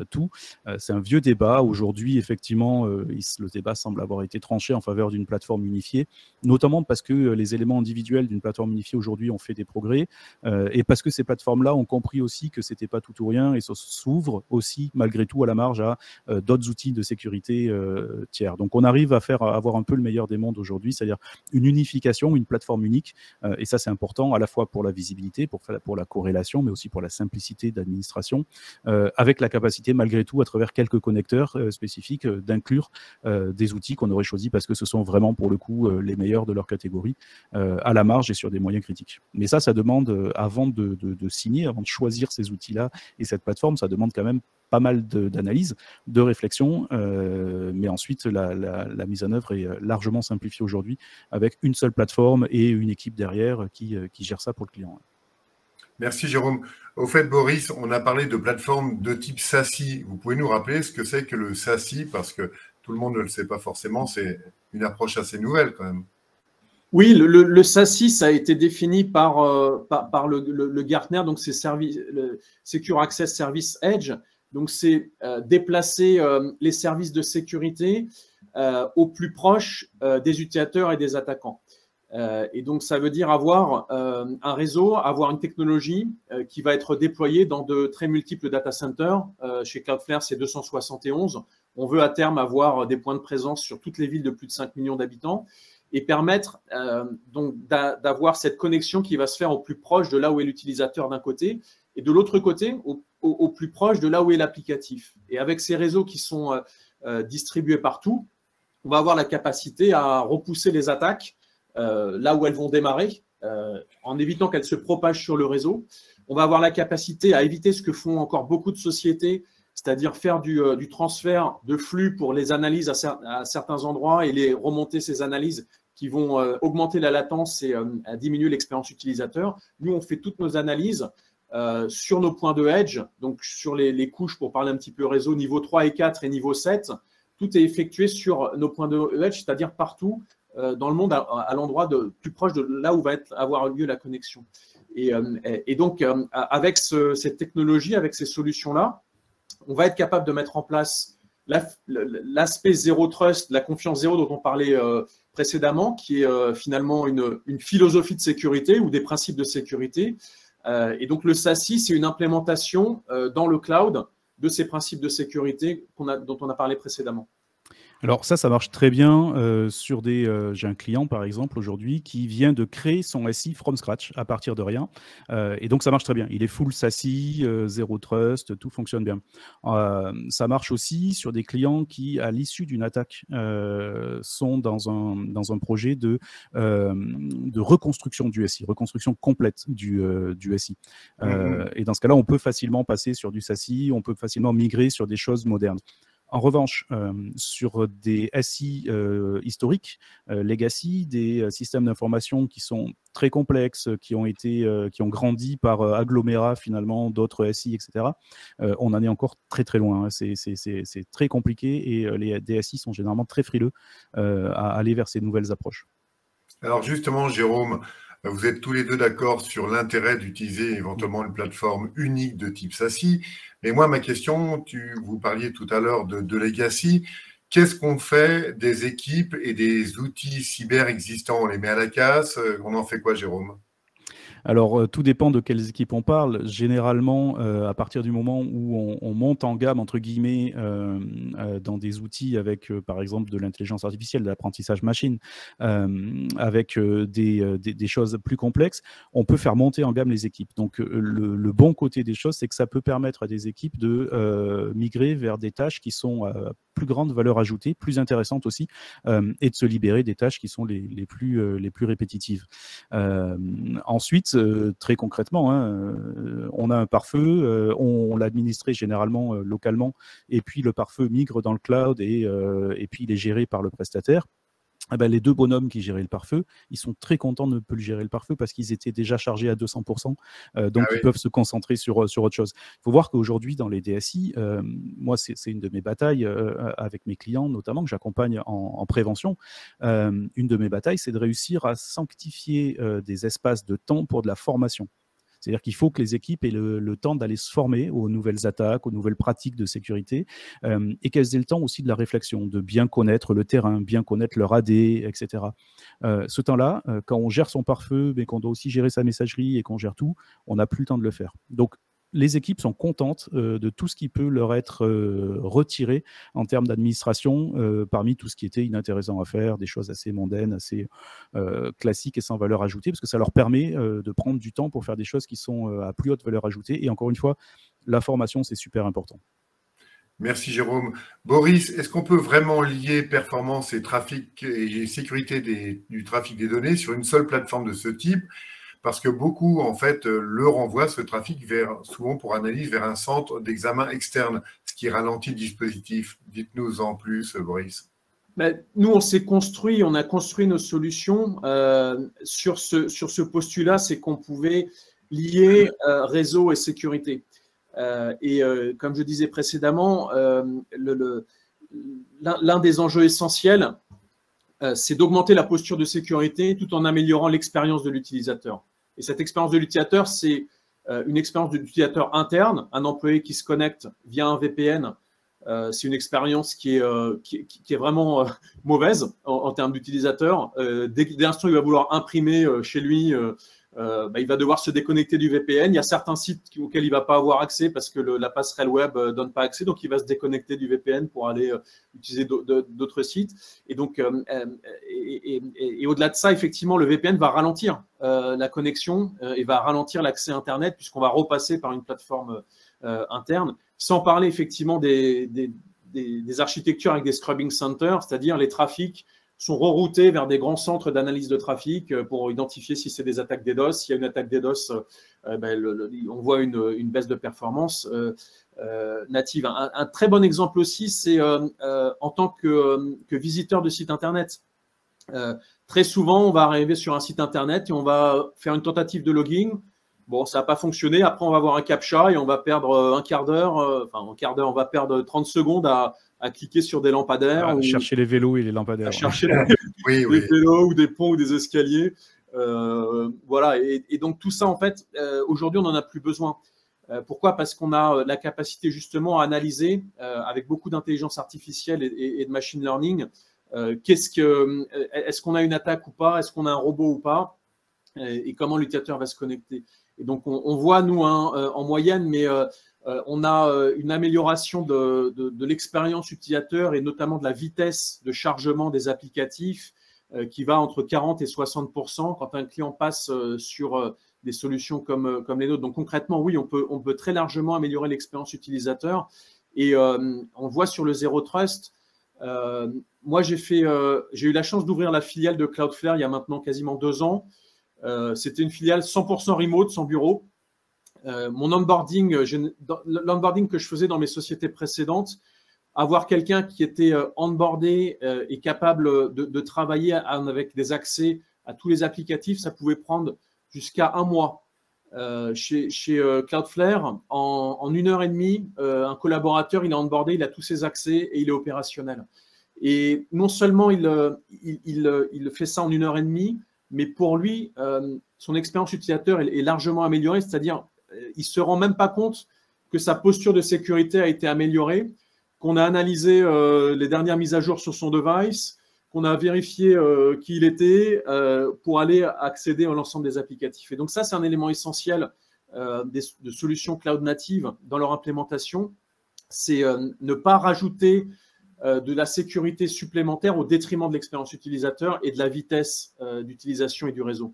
tout. C'est un vieux débat. Aujourd'hui, effectivement, le débat semble avoir été tranché en faveur d'une plateforme unifiée, notamment parce que les éléments individuels d'une plateforme unifiée aujourd'hui ont fait des progrès, et parce que ces plateformes-là ont compris aussi que c'était pas tout ou rien, et s'ouvrent aussi malgré tout à la marge à d'autres outils de sécurité tiers. Donc on arrive à avoir un peu le meilleur des mondes aujourd'hui, c'est-à-dire une unification, une plateforme unique, et ça c'est important à la fois pour la visibilité, pour la corrélation, mais aussi pour la simplicité d'administration, avec la capacité malgré tout à travers quelques connecteurs spécifiques d'inclure des outils qu'on aurait choisis parce que ce sont vraiment pour le coup les meilleurs de leur catégorie à la marge et sur des moyens critiques. Mais ça demande, avant de signer, avant de choisir ces outils-là et cette plateforme, ça demande quand même pas mal d'analyse, de réflexion, mais ensuite la mise en œuvre est largement simplifiée aujourd'hui avec une seule plateforme et une équipe derrière qui gère ça pour le client. Merci Jérôme. Au fait, Boris, on a parlé de plateforme de type SASI. Vous pouvez nous rappeler ce que c'est que le SASI, parce que tout le monde ne le sait pas forcément, c'est une approche assez nouvelle quand même. Oui, le SASI, ça a été défini par le Gartner, donc c'est le Secure Access Service Edge. Donc c'est déplacer les services de sécurité au plus proche des utilisateurs et des attaquants. Et donc ça veut dire avoir un réseau, avoir une technologie qui va être déployée dans de très multiples data centers. Chez Cloudflare, c'est 271. On veut à terme avoir des points de présence sur toutes les villes de plus de 5 millions d'habitants, et permettre donc d'avoir cette connexion qui va se faire au plus proche de là où est l'utilisateur d'un côté, et de l'autre côté, au plus proche de là où est l'applicatif. Et avec ces réseaux qui sont distribués partout, on va avoir la capacité à repousser les attaques là où elles vont démarrer, en évitant qu'elles se propagent sur le réseau. On va avoir la capacité à éviter ce que font encore beaucoup de sociétés, c'est-à-dire faire du transfert de flux pour les analyses à certains endroits et les remonter ces analyses qui vont augmenter la latence et diminuer l'expérience utilisateur. Nous, on fait toutes nos analyses sur nos points de edge, donc sur les couches, pour parler un petit peu réseau, niveau 3 et 4 et niveau 7. Tout est effectué sur nos points de edge, c'est-à-dire partout dans le monde, à l'endroit plus proche de là où va avoir lieu la connexion. Et donc, avec cette technologie, avec ces solutions-là, on va être capable de mettre en place l'aspect zéro trust, la confiance zéro dont on parlait précédemment, qui est finalement une philosophie de sécurité ou des principes de sécurité. Et donc le SASI, c'est une implémentation dans le cloud de ces principes de sécurité dont on a parlé précédemment. Alors ça marche très bien sur j'ai un client par exemple aujourd'hui qui vient de créer son SI from scratch à partir de rien, et donc ça marche très bien. Il est full SASI, zéro trust, tout fonctionne bien. Ça marche aussi sur des clients qui, à l'issue d'une attaque, sont dans un projet de reconstruction du SI, reconstruction complète du SI. Et dans ce cas-là, on peut facilement passer sur du SASI, on peut facilement migrer sur des choses modernes. En revanche, sur des SI historiques, legacy, des systèmes d'information qui sont très complexes, qui ont grandi par agglomérat finalement d'autres SI, etc., on en est encore très très loin. Hein. C'est très compliqué et les DSI sont généralement très frileux à aller vers ces nouvelles approches. Alors justement, Jérôme, Vous êtes tous les deux d'accord sur l'intérêt d'utiliser éventuellement une plateforme unique de type SASI. Mais moi, ma question, vous parliez tout à l'heure de legacy. Qu'est-ce qu'on fait des équipes et des outils cyber existants? On les met à la casse? On en fait quoi, Jérôme? Alors, tout dépend de quelles équipes on parle. Généralement, à partir du moment où on monte en gamme, entre guillemets, dans des outils avec, par exemple, de l'intelligence artificielle, de l'apprentissage machine, avec des choses plus complexes, on peut faire monter en gamme les équipes. Donc, le bon côté des choses, c'est que ça peut permettre à des équipes de migrer vers des tâches qui sont à plus grande valeur ajoutée, plus intéressantes aussi, et de se libérer des tâches qui sont les plus répétitives. Ensuite, très concrètement, hein, on a un pare-feu, on l'administrait généralement localement, et puis le pare-feu migre dans le cloud et puis il est géré par le prestataire. Eh ben, les deux bonhommes qui géraient le pare-feu, ils sont très contents de ne plus gérer le pare-feu parce qu'ils étaient déjà chargés à 200%, donc ils peuvent se concentrer sur autre chose. Il faut voir qu'aujourd'hui, dans les DSI, moi, c'est une de mes batailles avec mes clients, notamment, que j'accompagne en prévention. Une de mes batailles, c'est de réussir à sanctifier des espaces de temps pour de la formation. C'est-à-dire qu'il faut que les équipes aient le temps d'aller se former aux nouvelles attaques, aux nouvelles pratiques de sécurité, et qu'elles aient le temps aussi de la réflexion, de bien connaître le terrain, bien connaître leur AD, etc. Ce temps-là, quand on gère son pare-feu, mais qu'on doit aussi gérer sa messagerie et qu'on gère tout, on n'a plus le temps de le faire. Donc, les équipes sont contentes de tout ce qui peut leur être retiré en termes d'administration, parmi tout ce qui était inintéressant à faire, des choses assez mondaines, assez classiques et sans valeur ajoutée, parce que ça leur permet de prendre du temps pour faire des choses qui sont à plus haute valeur ajoutée. Et encore une fois, la formation, c'est super important. Merci Jérôme. Boris, est-ce qu'on peut vraiment lier performance et trafic et sécurité du trafic des données sur une seule plateforme de ce type? Parce que beaucoup, en fait, le renvoient ce trafic souvent pour analyse vers un centre d'examen externe, ce qui ralentit le dispositif. Dites-nous en plus, Boris. Nous, on a construit nos solutions sur ce postulat, c'est qu'on pouvait lier réseau et sécurité. Comme je disais précédemment, l'un des enjeux essentiels, c'est d'augmenter la posture de sécurité tout en améliorant l'expérience de l'utilisateur. Et cette expérience de l'utilisateur, c'est une expérience de l'utilisateur interne, un employé qui se connecte via un VPN. C'est une expérience qui est vraiment mauvaise en termes d'utilisateur. Dès l'instant il va vouloir imprimer chez lui, il va devoir se déconnecter du VPN. Il y a certains sites auxquels il ne va pas avoir accès parce que la passerelle web ne donne pas accès, donc il va se déconnecter du VPN pour aller utiliser d'autres sites. Et donc, et au-delà de ça, effectivement, le VPN va ralentir la connexion et va ralentir l'accès Internet puisqu'on va repasser par une plateforme interne, sans parler effectivement des architectures avec des scrubbing centers, c'est-à-dire les trafics sont reroutés vers des grands centres d'analyse de trafic pour identifier si c'est des attaques DDoS. S'il y a une attaque DDoS, on voit une baisse de performance native. Un très bon exemple aussi, c'est en tant que visiteur de site Internet. Très souvent, on va arriver sur un site Internet et on va faire une tentative de login. Bon, ça n'a pas fonctionné. Après, on va avoir un CAPTCHA et on va perdre un quart d'heure, on va perdre 30 secondes à cliquer sur des lampadaires. Chercher les vélos et les lampadaires. À chercher les vélos ou des ponts ou des escaliers. Voilà. Et donc, tout ça, en fait, aujourd'hui, on n'en a plus besoin. Pourquoi? Parce qu'on a la capacité justement à analyser avec beaucoup d'intelligence artificielle et de machine learning est-ce qu'on a une attaque ou pas? Est-ce qu'on a un robot ou pas? Et comment l'utilisateur va se connecter. Et donc, on voit, nous, en moyenne, mais on a une amélioration de l'expérience utilisateur et notamment de la vitesse de chargement des applicatifs qui va entre 40 et 60% quand un client passe sur des solutions comme les nôtres. Donc, concrètement, oui, on peut très largement améliorer l'expérience utilisateur. Et on voit sur le Zero Trust, moi, j'ai eu la chance d'ouvrir la filiale de Cloudflare il y a maintenant quasiment 2 ans. C'était une filiale 100% remote, sans bureau. Mon onboarding, l'onboarding que je faisais dans mes sociétés précédentes, avoir quelqu'un qui était onboardé et capable de travailler avec des accès à tous les applicatifs, ça pouvait prendre jusqu'à 1 mois. Chez Cloudflare, en 1h30, un collaborateur, il est onboardé, il a tous ses accès et il est opérationnel. Et non seulement il fait ça en 1h30, mais pour lui, son expérience utilisateur est largement améliorée, c'est-à-dire il ne se rend même pas compte que sa posture de sécurité a été améliorée, qu'on a analysé les dernières mises à jour sur son device, qu'on a vérifié qui il était pour aller accéder à l'ensemble des applicatifs. Et donc ça, c'est un élément essentiel de solutions cloud natives dans leur implémentation, c'est ne pas rajouter de la sécurité supplémentaire au détriment de l'expérience utilisateur et de la vitesse d'utilisation et du réseau.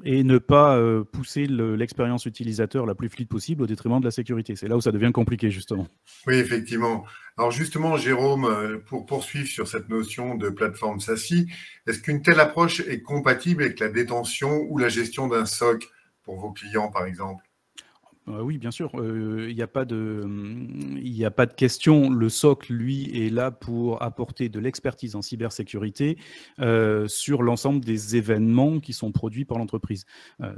Et ne pas pousser l'expérience utilisateur la plus fluide possible au détriment de la sécurité. C'est là où ça devient compliqué, justement. Oui, effectivement. Alors justement, Jérôme, pour poursuivre sur cette notion de plateforme SASI, est-ce qu'une telle approche est compatible avec la détention ou la gestion d'un SOC pour vos clients, par exemple ? Oui, bien sûr. Il n'y a pas de question. Le SOC, lui, est là pour apporter de l'expertise en cybersécurité sur l'ensemble des événements qui sont produits par l'entreprise.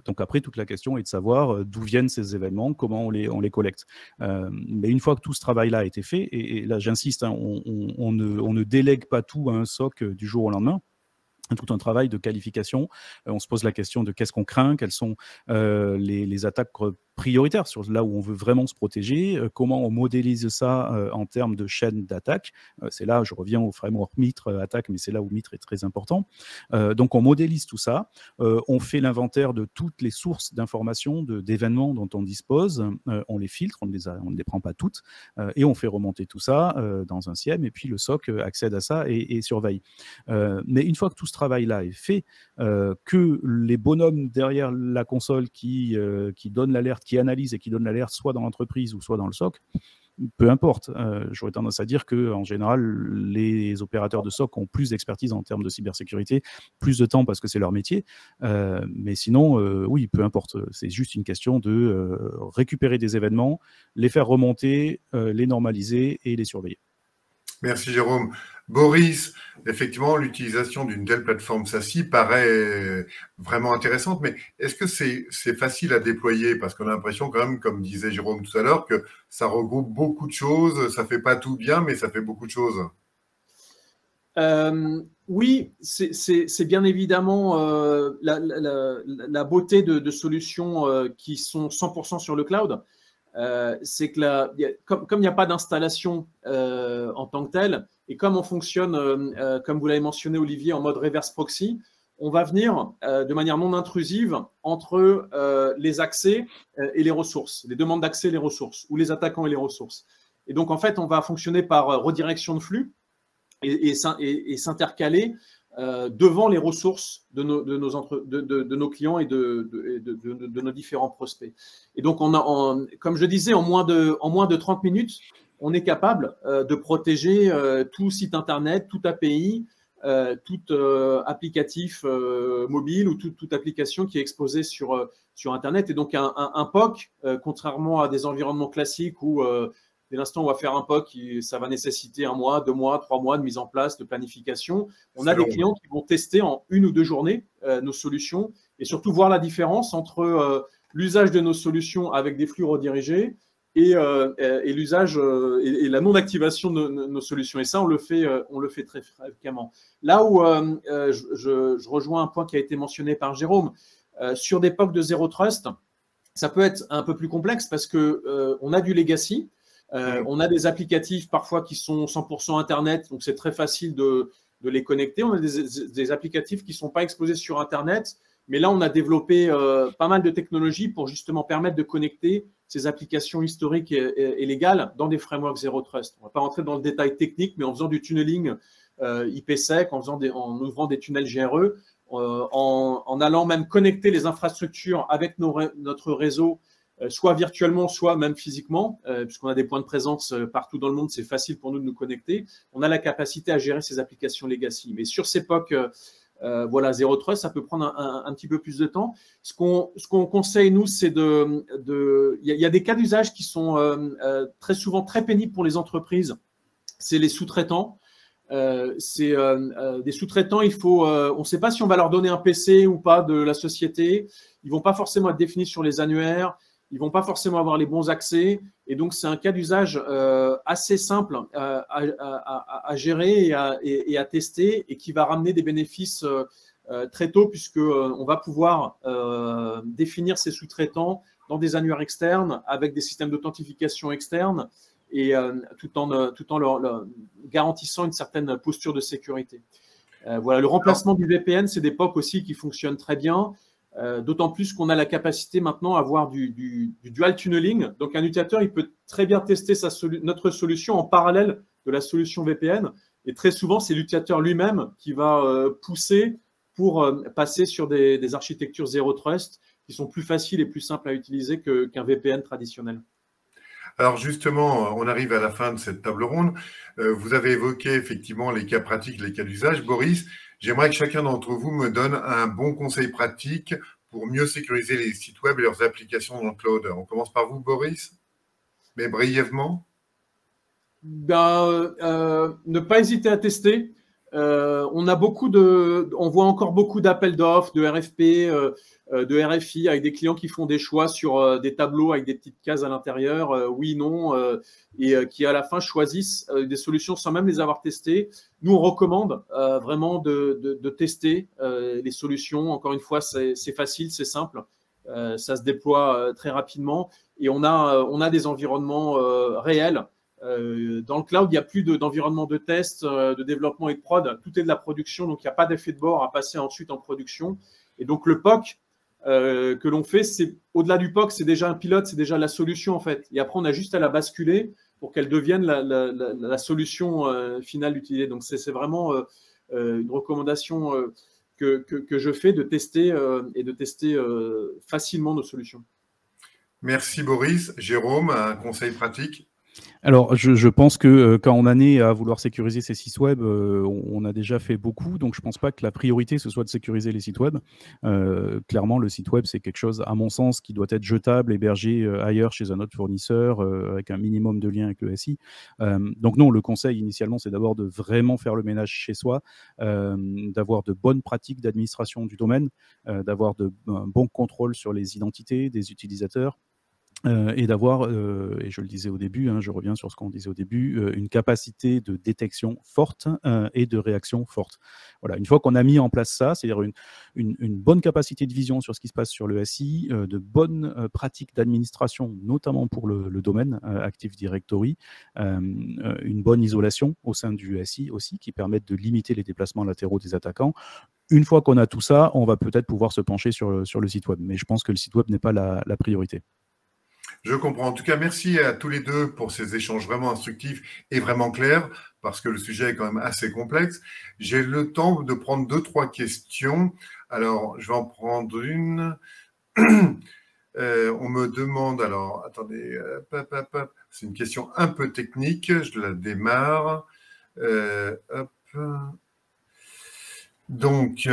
Donc après, toute la question est de savoir d'où viennent ces événements, comment on les collecte. Mais une fois que tout ce travail-là a été fait, et là j'insiste, hein, on ne délègue pas tout à un SOC du jour au lendemain. Tout un travail de qualification. On se pose la question de qu'est-ce qu'on craint, quelles sont les attaques prioritaires sur là où on veut vraiment se protéger, comment on modélise ça en termes de chaîne d'attaque. C'est là, je reviens au framework MITRE attaque, mais c'est là où MITRE est très important. Donc on modélise tout ça, on fait l'inventaire de toutes les sources d'informations, d'événements dont on dispose, on les filtre, on ne les prend pas toutes, et on fait remonter tout ça dans un SIEM, et puis le SOC accède à ça et surveille. Mais une fois que tout ce travail-là est fait, que les bonhommes derrière la console qui donnent l'alerte, qui analysent et qui donnent l'alerte soit dans l'entreprise ou soit dans le SOC, peu importe. J'aurais tendance à dire qu'en général, les opérateurs de SOC ont plus d'expertise en termes de cybersécurité, plus de temps parce que c'est leur métier. Mais sinon, oui, peu importe. C'est juste une question de récupérer des événements, les faire remonter, les normaliser et les surveiller. Merci Jérôme. Boris, effectivement, l'utilisation d'une telle plateforme SASI paraît vraiment intéressante, mais est-ce que c'est facile à déployer? Parce qu'on a l'impression quand même, comme disait Jérôme tout à l'heure, que ça regroupe beaucoup de choses, ça ne fait pas tout bien, mais ça fait beaucoup de choses. Oui, c'est bien évidemment la beauté de solutions qui sont 100% sur le cloud. C'est que comme il n'y a pas d'installation en tant que telle, et comme on fonctionne, comme vous l'avez mentionné Olivier, en mode reverse proxy, on va venir de manière non intrusive entre les accès et les ressources, les demandes d'accès et les ressources, ou les attaquants et les ressources. Et donc en fait, on va fonctionner par redirection de flux et s'intercaler devant les ressources de nos clients et de nos différents prospects. Et donc, comme je disais, en moins de 30 minutes, on est capable de protéger tout site Internet, toute API, tout applicatif mobile ou toute application qui est exposée sur Internet. Et donc, un POC, contrairement à des environnements classiques où dès l'instant où on va faire un POC, ça va nécessiter 1 mois, 2 mois, 3 mois de mise en place, de planification. On a des clients qui vont tester en 1 ou 2 journées nos solutions et surtout voir la différence entre l'usage de nos solutions avec des flux redirigés et l'usage et la non-activation de nos solutions. Et ça, on le fait très fréquemment. Là où je rejoins un point qui a été mentionné par Jérôme, sur des POC de Zero Trust, ça peut être un peu plus complexe parce qu'on a du legacy. On a des applicatifs parfois qui sont 100% Internet, donc c'est très facile de les connecter. On a des applicatifs qui ne sont pas exposés sur Internet, mais là, on a développé pas mal de technologies pour justement permettre de connecter ces applications historiques et légales dans des frameworks Zero Trust. On ne va pas rentrer dans le détail technique, mais en faisant du tunneling IPsec, en ouvrant des tunnels GRE, en allant même connecter les infrastructures avec notre réseau, soit virtuellement, soit même physiquement, puisqu'on a des points de présence partout dans le monde, c'est facile pour nous de nous connecter. On a la capacité à gérer ces applications legacy. Mais sur ces POC, voilà, Zero Trust, ça peut prendre un petit peu plus de temps. Ce qu'on conseille, nous, c'est il y a des cas d'usage qui sont très souvent très pénibles pour les entreprises. C'est les sous-traitants. Des sous-traitants, on ne sait pas si on va leur donner un PC ou pas de la société. Ils ne vont pas forcément être définis sur les annuaires. Ils ne vont pas forcément avoir les bons accès. Et donc, c'est un cas d'usage assez simple à gérer et à tester et qui va ramener des bénéfices très tôt, puisqu'on va pouvoir définir ces sous-traitants dans des annuaires externes, avec des systèmes d'authentification externes, et tout en leur garantissant une certaine posture de sécurité. Voilà, le remplacement du VPN, c'est des POC aussi qui fonctionnent très bien, d'autant plus qu'on a la capacité maintenant à avoir du dual tunneling. Donc, un utilisateur, il peut très bien tester notre solution en parallèle de la solution VPN. Et très souvent, c'est l'utilisateur lui-même qui va pousser pour passer sur des architectures Zero Trust qui sont plus faciles et plus simples à utiliser qu'un VPN traditionnel. Alors justement, on arrive à la fin de cette table ronde. Vous avez évoqué effectivement les cas pratiques, les cas d'usage. Boris, j'aimerais que chacun d'entre vous me donne un bon conseil pratique pour mieux sécuriser les sites web et leurs applications dans le cloud. On commence par vous, Boris, mais brièvement. Ne pas hésiter à tester. On voit encore beaucoup d'appels d'offres, de RFP, de RFI avec des clients qui font des choix sur des tableaux avec des petites cases à l'intérieur, oui, non, et qui à la fin choisissent des solutions sans même les avoir testées. Nous, on recommande vraiment de tester les solutions. Encore une fois, c'est facile, c'est simple, ça se déploie très rapidement et on a des environnements réels. Dans le cloud, il n'y a plus d'environnement de test, de développement et de prod. Tout est de la production, donc il n'y a pas d'effet de bord à passer ensuite en production. Et donc, le POC que l'on fait, au-delà du POC, c'est déjà un pilote, c'est déjà la solution en fait. Et après, on a juste à la basculer pour qu'elle devienne la solution finale utilisée. Donc, c'est vraiment une recommandation que je fais de tester et de tester facilement nos solutions. Merci Boris. Jérôme, un conseil pratique? Alors, je pense que quand on en est à vouloir sécuriser ces sites web, on a déjà fait beaucoup, donc je ne pense pas que la priorité, ce soit de sécuriser les sites web. Clairement, le site web, c'est quelque chose, à mon sens, qui doit être jetable, hébergé ailleurs chez un autre fournisseur, avec un minimum de lien avec le SI. Donc non, le conseil, initialement, c'est d'abord de vraiment faire le ménage chez soi, d'avoir de bonnes pratiques d'administration du domaine, d'avoir un bon contrôle sur les identités des utilisateurs, et d'avoir, et je le disais au début, je reviens sur ce qu'on disait au début, une capacité de détection forte et de réaction forte. Voilà, une fois qu'on a mis en place ça, c'est-à-dire une bonne capacité de vision sur ce qui se passe sur le SI, de bonnes pratiques d'administration, notamment pour le domaine Active Directory, une bonne isolation au sein du SI aussi, qui permettent de limiter les déplacements latéraux des attaquants. Une fois qu'on a tout ça, on va peut-être pouvoir se pencher sur le site web. Mais je pense que le site web n'est pas la priorité. Je comprends. En tout cas, merci à tous les deux pour ces échanges vraiment instructifs et vraiment clairs, parce que le sujet est quand même assez complexe. J'ai le temps de prendre 2-3 questions. Alors, je vais en prendre une. On me demande, alors, attendez, c'est une question un peu technique, je la démarre. Hop. Donc,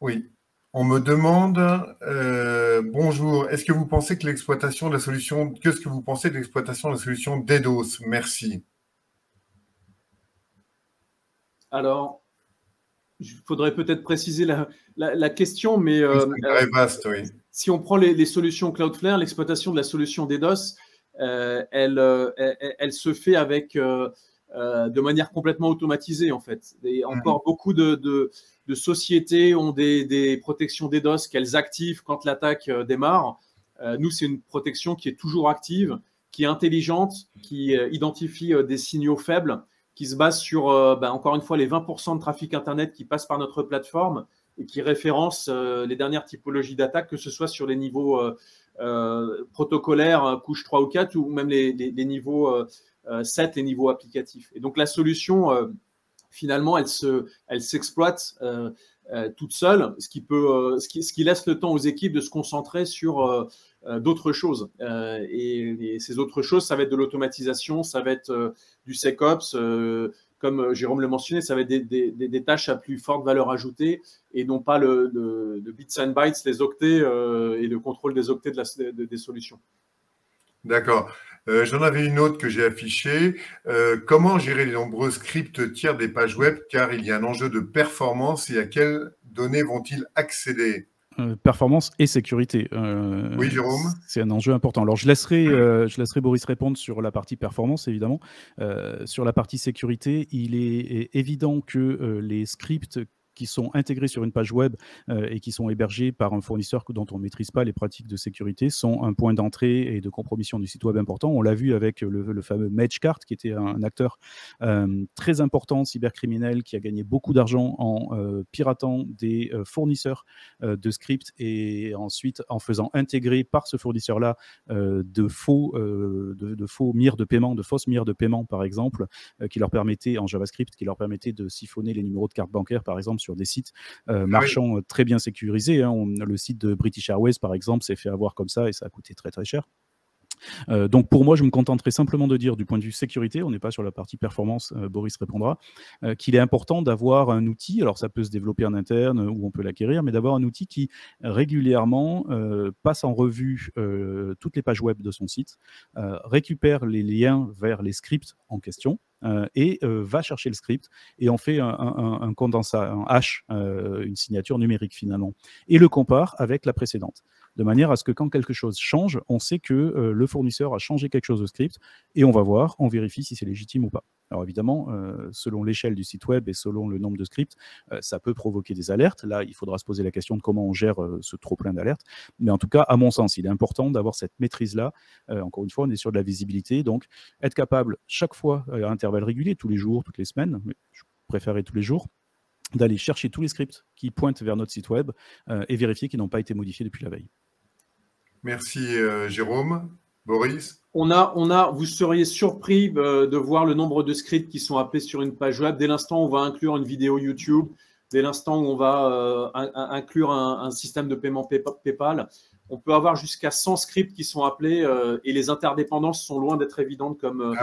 oui. On me demande, bonjour, est-ce que vous pensez que l'exploitation de la solution, qu'est-ce que vous pensez de l'exploitation de la solution DDoS? Merci. Alors, il faudrait peut-être préciser la question, mais c'est très vaste, oui. Si on prend les solutions Cloudflare, l'exploitation de la solution DDoS, elle se fait avec de manière complètement automatisée en fait. Et encore beaucoup de sociétés ont des protections DDoS qu'elles activent quand l'attaque démarre. Nous, c'est une protection qui est toujours active, qui est intelligente, qui identifie des signaux faibles, qui se base sur, encore une fois, les 20% de trafic Internet qui passent par notre plateforme et qui référence les dernières typologies d'attaque, que ce soit sur les niveaux protocolaires, couche 3 ou 4, ou même les niveaux 7, les niveaux applicatifs. Et donc, la solution, finalement, elle s'exploite toute seule, ce qui laisse le temps aux équipes de se concentrer sur d'autres choses. Et ces autres choses, ça va être de l'automatisation, ça va être du SecOps, comme Jérôme le mentionnait, ça va être des tâches à plus forte valeur ajoutée et non pas le bits and bytes, les octets et le contrôle des octets des solutions. D'accord. J'en avais une autre que j'ai affichée. Comment gérer les nombreux scripts tiers des pages web, car il y a un enjeu de performance et à quelles données vont-ils accéder? Performance et sécurité. Oui, Jérôme. C'est un enjeu important. Alors, je laisserai Boris répondre sur la partie performance, évidemment. Sur la partie sécurité, il est évident que les scripts qui sont intégrés sur une page web et qui sont hébergés par un fournisseur dont on ne maîtrise pas les pratiques de sécurité sont un point d'entrée et de compromission du site web important. On l'a vu avec le fameux Magecart, qui était un acteur très important, cybercriminel, qui a gagné beaucoup d'argent en piratant des fournisseurs de scripts et ensuite en faisant intégrer par ce fournisseur-là de fausses mires de paiement, par exemple, qui leur permettaient, en JavaScript, qui leur permettaient de siphonner les numéros de carte bancaire, par exemple, sur des sites marchands très bien sécurisés. Hein. Le site de British Airways, par exemple, s'est fait avoir comme ça et ça a coûté très très cher. Donc pour moi, je me contenterai simplement de dire du point de vue sécurité, on n'est pas sur la partie performance, Boris répondra, qu'il est important d'avoir un outil, alors ça peut se développer en interne ou on peut l'acquérir, mais d'avoir un outil qui régulièrement passe en revue toutes les pages web de son site, récupère les liens vers les scripts en question, et va chercher le script et en fait un condensat, un hash, une signature numérique finalement, et le compare avec la précédente, de manière à ce que quand quelque chose change, on sait que le fournisseur a changé quelque chose au script et on va voir, on vérifie si c'est légitime ou pas. Alors évidemment, selon l'échelle du site web et selon le nombre de scripts, ça peut provoquer des alertes. Là, il faudra se poser la question de comment on gère ce trop-plein d'alertes. Mais en tout cas, à mon sens, il est important d'avoir cette maîtrise-là. Encore une fois, on est sur de la visibilité. Donc, être capable, chaque fois, à intervalles réguliers, tous les jours, toutes les semaines, mais je préférerais tous les jours, d'aller chercher tous les scripts qui pointent vers notre site web et vérifier qu'ils n'ont pas été modifiés depuis la veille. Merci Jérôme. Boris? Vous seriez surpris de voir le nombre de scripts qui sont appelés sur une page web. Dès l'instant où on va inclure une vidéo YouTube, dès l'instant où on va inclure un système de paiement PayPal, on peut avoir jusqu'à 100 scripts qui sont appelés et les interdépendances sont loin d'être évidentes comme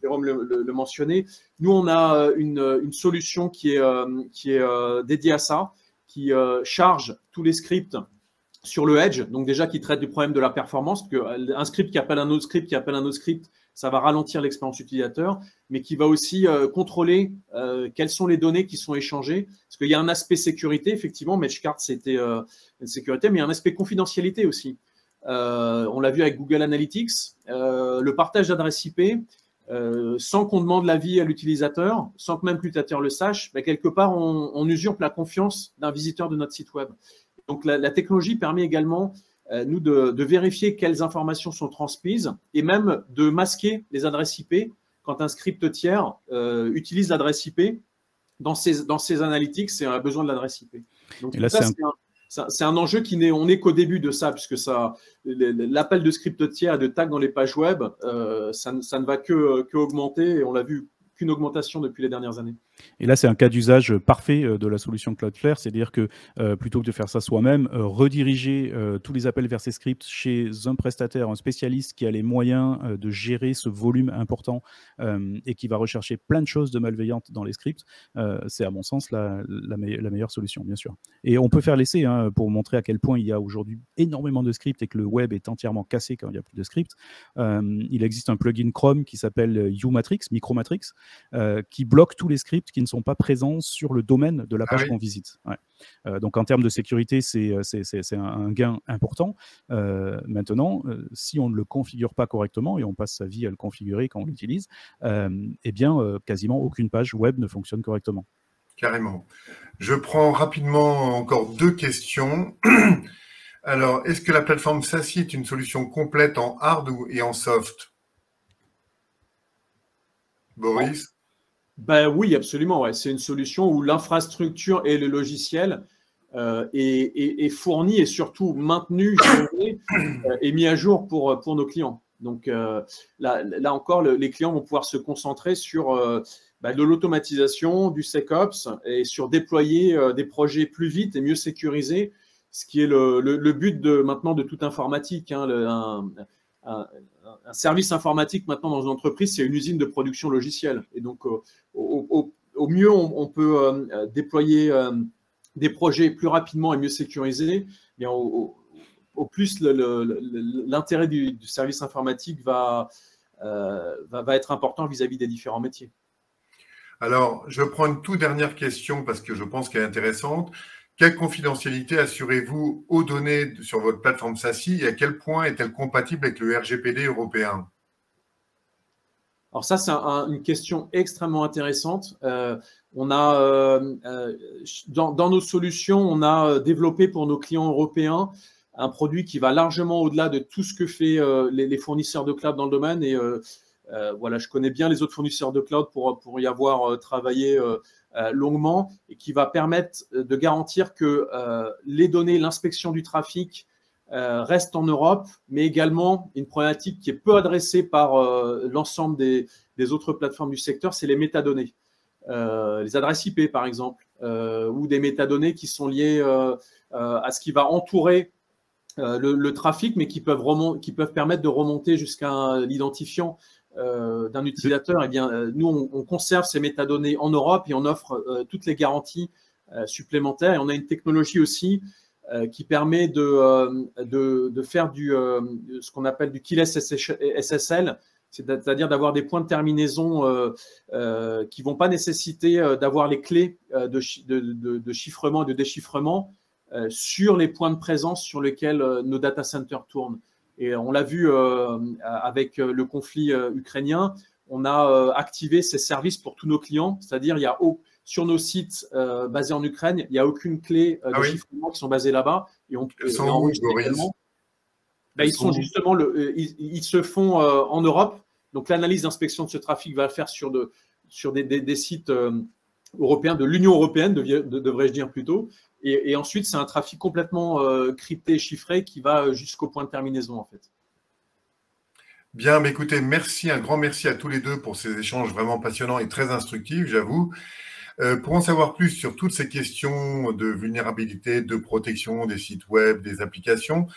Jérôme le mentionnait. Nous, on a une solution qui est dédiée à ça, qui charge tous les scripts sur le edge, donc déjà qui traite du problème de la performance, parce qu'un script qui appelle un autre script, ça va ralentir l'expérience utilisateur, mais qui va aussi contrôler quelles sont les données qui sont échangées. Parce qu'il y a un aspect sécurité, effectivement, Magecart, c'était une sécurité, mais il y a un aspect confidentialité aussi. On l'a vu avec Google Analytics, le partage d'adresses IP, sans qu'on demande l'avis à l'utilisateur, sans que même l'utilisateur le sache, quelque part, on usurpe la confiance d'un visiteur de notre site web. Donc, la technologie permet également, nous, de vérifier quelles informations sont transmises et même de masquer les adresses IP quand un script tiers utilise l'adresse IP dans ses analytics et a besoin de l'adresse IP. Donc, là, c'est un enjeu on n'est qu'au début de ça, puisque l'appel de script tiers et de tags dans les pages web, ça ne va que augmenter et on l'a vu qu'une augmentation depuis les dernières années. Et là, c'est un cas d'usage parfait de la solution Cloudflare, c'est-à-dire que plutôt que de faire ça soi-même, rediriger tous les appels vers ces scripts chez un prestataire, un spécialiste qui a les moyens de gérer ce volume important et qui va rechercher plein de choses de malveillantes dans les scripts, c'est à mon sens la meilleure solution, bien sûr. Et on peut faire l'essai pour montrer à quel point il y a aujourd'hui énormément de scripts et que le web est entièrement cassé quand il n'y a plus de scripts. Il existe un plugin Chrome qui s'appelle Umatrix, Micromatrix, qui bloque tous les scripts qui ne sont pas présents sur le domaine de la page qu'on visite. Ouais. Donc en termes de sécurité, c'est un gain important. Maintenant, si on ne le configure pas correctement et on passe sa vie à le configurer quand on l'utilise, eh bien, quasiment aucune page web ne fonctionne correctement. Carrément. Je prends rapidement encore 2 questions. Alors, est-ce que la plateforme SASI est une solution complète en hard et en soft? Boris? Oui, absolument. Ouais. C'est une solution où l'infrastructure et le logiciel est fourni et surtout maintenu, géré, et mis à jour pour nos clients. Donc là encore, les clients vont pouvoir se concentrer sur de l'automatisation, du SecOps et sur déployer des projets plus vite et mieux sécurisés, ce qui est le but maintenant de toute informatique. Un service informatique maintenant dans une entreprise, c'est une usine de production logicielle. Et donc, au mieux, on peut déployer des projets plus rapidement et mieux sécurisés. Et au plus, l'intérêt du service informatique va être important vis-à-vis des différents métiers. Alors, je prends une toute dernière question parce que je pense qu'elle est intéressante. Quelle confidentialité assurez-vous aux données sur votre plateforme SASI et à quel point est-elle compatible avec le RGPD européen? Alors ça, c'est une question extrêmement intéressante. On a, dans nos solutions, on a développé pour nos clients européens un produit qui va largement au-delà de tout ce que fait les fournisseurs de cloud dans le domaine. Et voilà, je connais bien les autres fournisseurs de cloud pour y avoir travaillé longuement, et qui va permettre de garantir que les données, l'inspection du trafic reste en Europe, mais également une problématique qui est peu adressée par l'ensemble des autres plateformes du secteur, c'est les métadonnées. Les adresses IP, par exemple, ou des métadonnées qui sont liées à ce qui va entourer le trafic, mais qui peuvent permettre de remonter jusqu'à l'identifiant d'un utilisateur. Eh bien, nous, on conserve ces métadonnées en Europe et on offre toutes les garanties supplémentaires. Et on a une technologie aussi qui permet de faire ce qu'on appelle du keyless SSL, c'est-à-dire d'avoir des points de terminaison qui ne vont pas nécessiter d'avoir les clés de chiffrement et de déchiffrement sur les points de présence sur lesquels nos data centers tournent. Et on l'a vu avec le conflit ukrainien, on a activé ces services pour tous nos clients, c'est-à-dire sur nos sites basés en Ukraine, il n'y a aucune clé de chiffrement qui sont basées là-bas. Et ils sont où, Boris? Ils sont justement, ils se font en Europe. Donc l'analyse d'inspection de ce trafic va le faire sur des sites européens, de l'Union européenne, devrais-je dire plutôt. Et ensuite, c'est un trafic complètement crypté et chiffré qui va jusqu'au point de terminaison, en fait. Bien, mais écoutez, un grand merci à tous les deux pour ces échanges vraiment passionnants et très instructifs, j'avoue. Pour en savoir plus sur toutes ces questions de vulnérabilité, de protection des sites web, des applications,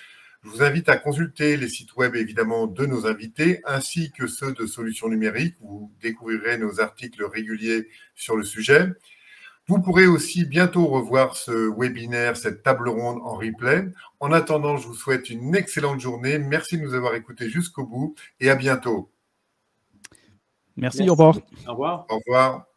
je vous invite à consulter les sites web, évidemment, de nos invités, ainsi que ceux de Solutions Numériques, où vous découvrirez nos articles réguliers sur le sujet. Vous pourrez aussi bientôt revoir ce webinaire, cette table ronde en replay. En attendant, je vous souhaite une excellente journée. Merci de nous avoir écoutés jusqu'au bout et à bientôt. Merci. Au revoir. Au revoir. Au revoir.